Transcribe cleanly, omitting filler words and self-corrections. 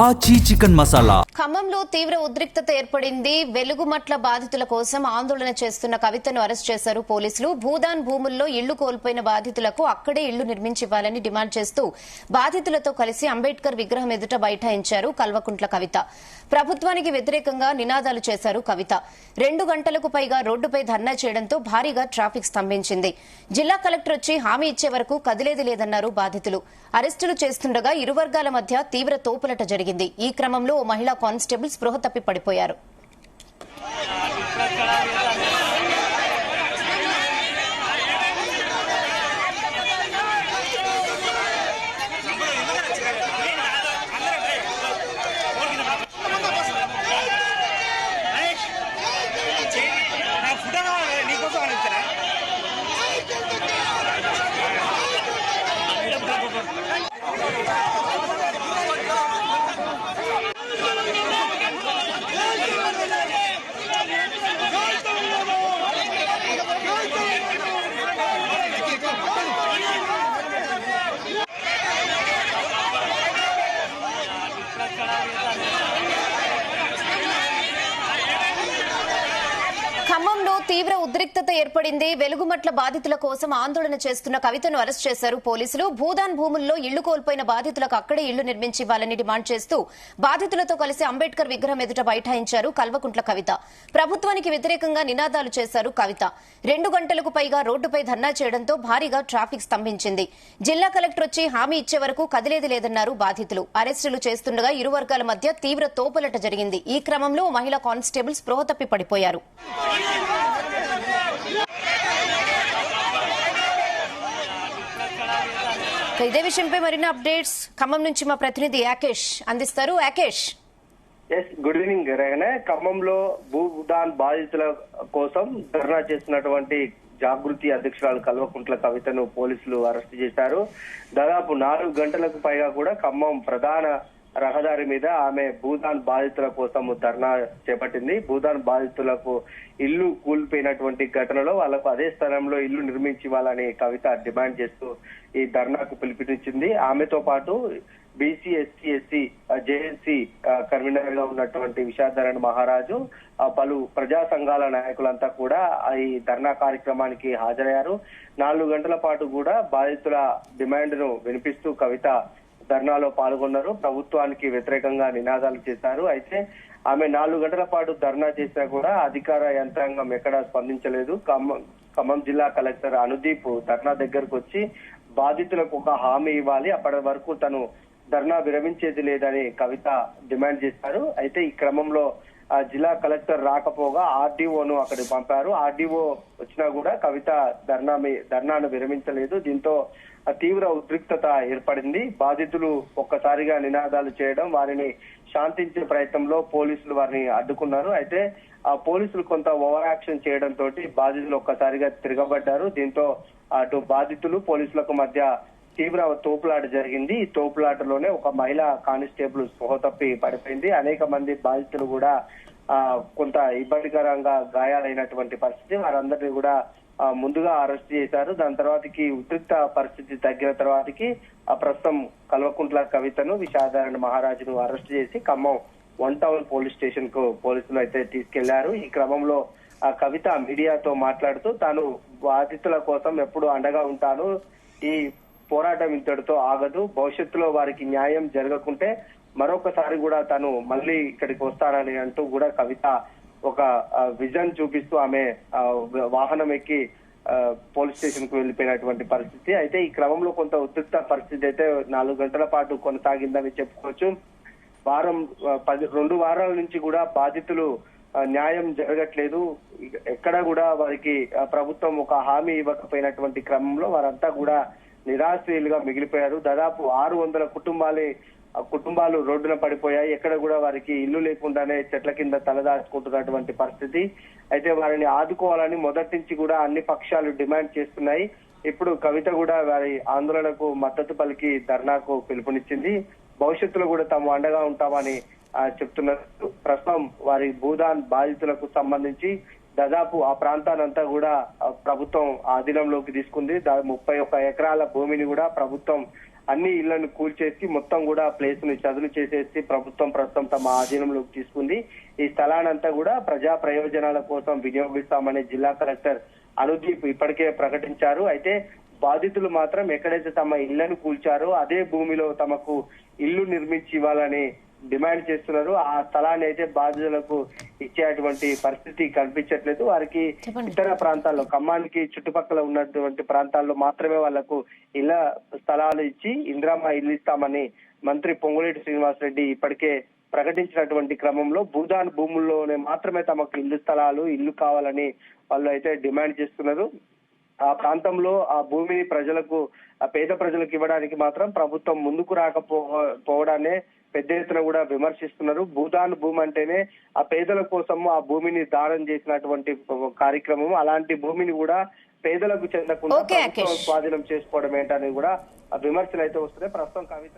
ఆచి చికెన్ మసాలా. ఖమ్మంలో తీవ్ర ఉద్రిక్తత ఏర్పడింది. వెలుగుమట్ల బాధితుల కోసం ఆందోళన చేస్తున్న కవితను అరెస్ట్ చేశారు పోలీసులు. భూదాన్ భూముల్లో ఇళ్లు కోల్పోయిన బాధితులకు అక్కడే ఇళ్లు నిర్మించివ్వాలని డిమాండ్ చేస్తూ బాధితులతో కలిసి అంబేద్కర్ విగ్రహం ఎదుట బైఠాయించారు కల్వకుంట్ల కవిత. ప్రభుత్వానికి వ్యతిరేకంగా నినాదాలు చేశారు కవిత. 2 గంటలకు పైగా రోడ్డుపై ధర్నా చేయడంతో భారీగా ట్రాఫిక్ స్తంభించింది. జిల్లా కలెక్టర్ వచ్చి హామీ ఇచ్చే వరకు కదిలేది లేదన్నారు బాధితులు. అరెస్టులు చేస్తుండగా ఇరు వర్గాల మధ్య తీవ్ర తోపులట జరిగింది. ఈ క్రమంలో ఓ మహిళా కానిస్టేబుల్ స్పృహ తప్పి పడిపోయారు. ఖమ్మంలో తీవ్ర ఉద్రిక్తత ఏర్పడింది. వెలుగుమట్ల బాధితుల కోసం ఆందోళన చేస్తున్న కవితను అరెస్ట్ చేశారు పోలీసులు. భూదాన్ భూముల్లో ఇళ్లు కోల్పోయిన బాధితులకు అక్కడే ఇళ్లు నిర్మించివ్వాలని డిమాండ్ చేస్తూ బాధితులతో కలిసి అంబేద్కర్ విగ్రహం ఎదుట బైఠాయించారు కల్వకుంట్ల కవిత. ప్రభుత్వానికి వ్యతిరేకంగా నినాదాలు చేశారు కవిత. 2 గంటలకు పైగా రోడ్డుపై ధర్నా చేయడంతో భారీగా ట్రాఫిక్ స్తంభించింది. జిల్లా కలెక్టర్ వచ్చి హామీ ఇచ్చే వరకు కదిలేది లేదన్నారు బాధితులు. అరెస్టులు చేస్తుండగా ఇరు వర్గాల మధ్య తీవ్ర తోపులట జరిగింది. ఈ క్రమంలో మహిళా కానిస్టేబుల్ స్పృహ తప్పి పడిపోయారు. ఇదే విషయంపై మరిన్ని అప్డేట్స్ ఖమ్మం నుంచి మా ప్రతినిధి యాకేష్ అందిస్తారు. యాకేష్. గుడ్ ఈవినింగ్ రేగనే. ఖమ్మంలో భూదాన్ బాధితుల కోసం ధర్నా చేస్తున్నటువంటి జాగృతి అధ్యక్షురాలు కల్వకుంట్ల కవితను పోలీసులు అరెస్ట్ చేశారు. దాదాపు 4 గంటలకు పైగా కూడా ఖమ్మం ప్రధాన రహదారి మీద ఆమె భూదాన్ బాధితుల కోసం ధర్నా చేపట్టింది. భూదాన్ బాధితులకు ఇల్లు కూలిపోయినటువంటి ఘటనలో వాళ్లకు అదే స్థలంలో ఇల్లు నిర్మించి ఇవ్వాలని కవిత డిమాండ్ చేస్తూ ఈ ధర్నాకు పిలుపునిచ్చింది. ఆమెతో పాటు BC SC SC JNC convener గా ఉన్నటువంటి విశాఖధరణ్ మహారాజు, పలు ప్రజా సంఘాల నాయకులంతా కూడా ఈ ధర్నా కార్యక్రమానికి హాజరయ్యారు. 4 గంటల పాటు కూడా బాధితుల డిమాండ్ ను వినిపిస్తూ కవిత ధర్నాలో పాల్గొన్నారు. ప్రభుత్వానికి వ్యతిరేకంగా నినాదాలు చేశారు. అయితే ఆమె 4 గంటల పాటు ధర్నా చేసినా కూడా అధికార యంత్రాంగం ఎక్కడా స్పందించలేదు. ఖమ్మం జిల్లా కలెక్టర్ అనుదీప్ ధర్నా దగ్గరకు వచ్చి బాధితులకు ఒక హామీ ఇవ్వాలి, అప్పటి వరకు తను ధర్నా విరమించేది లేదని కవిత డిమాండ్ చేశారు. అయితే ఈ క్రమంలో జిల్లా కలెక్టర్ రాకపోగా ఆర్డీఓను అక్కడికి పంపారు. ఆర్డీఓ వచ్చినా కూడా కవిత ధర్నాను విరమించలేదు. దీంతో తీవ్ర ఉద్రిక్తత ఏర్పడింది. బాధితులు ఒక్కసారిగా నినాదాలు చేయడం, వారిని శాంతించే ప్రయత్నంలో పోలీసులు వారిని అడ్డుకున్నారు. అయితే ఆ పోలీసులు కొంత ఓవర్ యాక్షన్ చేయడంతో బాధితులు ఒక్కసారిగా తిరగబడ్డారు. దీంతో అటు బాధితులు పోలీసులకు మధ్య తీవ్ర తోపులాట జరిగింది. ఈ తోపులాటలోనే ఒక మహిళా కానిస్టేబుల్ స్పృహ తప్పి పడిపోయింది. అనేక మంది బాధితులు కూడా కొంత ఇబ్బందికరంగా గాయాలైనటువంటి పరిస్థితి. వారందరినీ కూడా ముందుగా అరెస్ట్ చేశారు. దాని తర్వాతకి ఉద్రిక్త పరిస్థితి తగ్గిన తర్వాతకి ప్రస్తుతం కల్వకుంట్ల కవితను, విశాఖధరణ్ మహారాజును అరెస్ట్ చేసి ఖమ్మం 1 టౌన్ పోలీస్ స్టేషన్ కు పోలీసులు అయితే తీసుకెళ్లారు. ఈ క్రమంలో ఆ కవిత మీడియాతో మాట్లాడుతూ తాను బాధితుల కోసం ఎప్పుడు అండగా ఉంటాను, ఈ పోరాటం ఇంతటితో ఆగదు, భవిష్యత్తులో వారికి న్యాయం జరగకుంటే మరొకసారి కూడా తను మళ్ళీ ఇక్కడికి వస్తానని అంటూ కూడా కవిత ఒక విజన్ చూపిస్తూ ఆమె వాహనం ఎక్కి పోలీస్ స్టేషన్ కు వెళ్లిపోయినటువంటి పరిస్థితి. అయితే ఈ క్రమంలో కొంత ఉద్రిక్త పరిస్థితి అయితే 4 గంటల పాటు కొనసాగిందని చెప్పుకోవచ్చు. 2 వారాల నుంచి కూడా బాధితులు న్యాయం జరగట్లేదు, ఎక్కడా కూడా వారికి ప్రభుత్వం ఒక హామీ ఇవ్వకపోయినటువంటి క్రమంలో వారంతా కూడా నిరాశ్రయులుగా మిగిలిపోయారు. దాదాపు 600 కుటుంబాలు రోడ్డున పడిపోయాయి. ఎక్కడ కూడా వారికి ఇల్లు లేకుండానే చెట్ల కింద తలదాచుకుంటున్నటువంటి పరిస్థితి. అయితే వారిని ఆదుకోవాలని మొదటి నుంచి కూడా అన్ని పక్షాలు డిమాండ్ చేస్తున్నాయి. ఇప్పుడు కవిత కూడా వారి ఆందోళనకు మద్దతు పలికి ధర్నాకు పిలుపునిచ్చింది. భవిష్యత్తులో కూడా తాము అండగా ఉంటామని చెప్తున్నారు. ప్రస్తుతం వారి భూదాన్ బాధితులకు సంబంధించి దాదాపు ఆ ప్రాంతానంతా కూడా ప్రభుత్వం ఆధీనంలోకి తీసుకుంది. 31 ఎకరాల భూమిని కూడా ప్రభుత్వం అన్ని ఇళ్లను కూల్చేసి మొత్తం కూడా ప్లేస్ ను చదును చేసేసి ప్రభుత్వం ప్రస్తుతం తమ ఆధీనంలోకి తీసుకుంది. ఈ స్థలానంతా కూడా ప్రజా ప్రయోజనాల కోసం వినియోగిస్తామని జిల్లా కలెక్టర్ అనుదీప్ ఇప్పటికే ప్రకటించారు. అయితే బాధితులు మాత్రం ఎక్కడైతే తమ ఇళ్లను కూల్చారో అదే భూమిలో తమకు ఇల్లు నిర్మించి ఇవ్వాలని డిమాండ్ చేస్తున్నారు. ఆ స్థలాన్ని అయితే బాధితులకు ఇచ్చేటువంటి పరిస్థితి కనిపించట్లేదు. వారికి ఇతర ప్రాంతాల్లో ఖమ్మానికి చుట్టుపక్కల ఉన్నటువంటి ప్రాంతాల్లో మాత్రమే వాళ్లకు ఇళ్ల స్థలాలు ఇచ్చి ఇందిరమ్మ ఇల్లు ఇస్తామని మంత్రి పొంగులేటి శ్రీనివాసరెడ్డి ఇప్పటికే ప్రకటించినటువంటి క్రమంలో భూదాన్ భూముల్లోనే మాత్రమే తమకు ఇల్లు స్థలాలు ఇల్లు కావాలని వాళ్ళు అయితే డిమాండ్ చేస్తున్నారు. ఆ ప్రాంతంలో ఆ భూమిని ప్రజలకు పేద ప్రజలకు ఇవ్వడానికి మాత్రం ప్రభుత్వం ముందుకు రాకపోవడాన్ని పెద్ద ఎత్తున కూడా విమర్శిస్తున్నారు. భూదాన్ భూమి అంటేనే ఆ పేదల కోసం ఆ భూమిని దానం చేసినటువంటి కార్యక్రమం. అలాంటి భూమిని కూడా పేదలకు చెందకుండా ప్రభుత్వం స్వాధీనం చేసుకోవడం ఏంటనేది కూడా విమర్శలు అయితే వస్తున్నాయి. ప్రస్తుతం కవిత